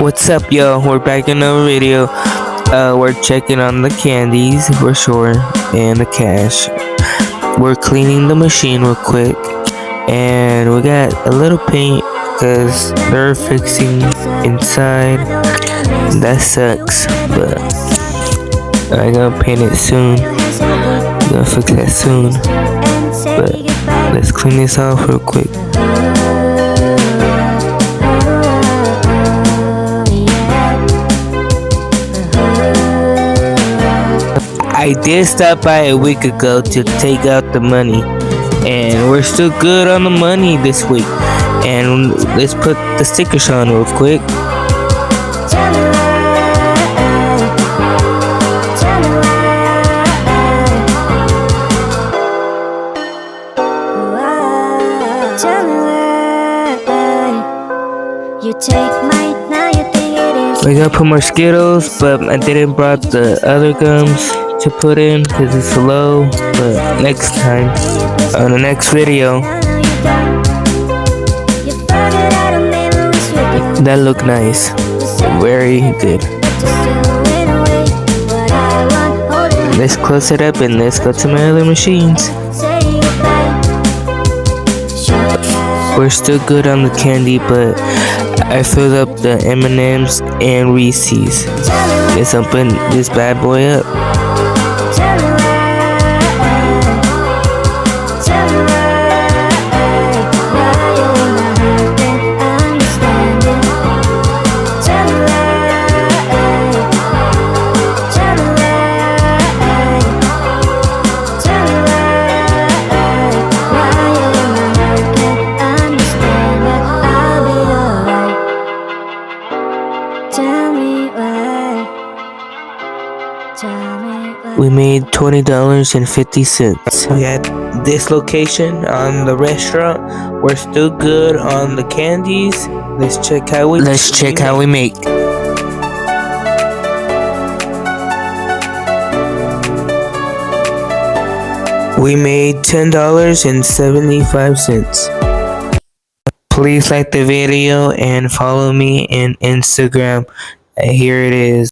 What's up, y'all? We're back in another video. We're checking on the candies for sure and the cash. We're cleaning the machine real quick, and we got a little paint because they're fixing inside. That sucks, but I'm gonna paint it soon. Gonna fix that soon. But let's clean this off real quick. I did stop by a week ago to take out the money, and we're still good on the money this week. And let's put the stickers on real quick. We gotta put more Skittles, but I didn't brought the other gums to put in because it's low. But next time, on the next video, that looked nice, very good. Let's close it up and let's go to my other machines. We're still good on the candy, but I filled up the M&Ms and Reese's. Let's open this bad boy up. We made $20.50. We had this location on the restaurant. We're still good on the candies. Let's check how we make. We made $10.75. Please like the video and follow me on Instagram. Here it is.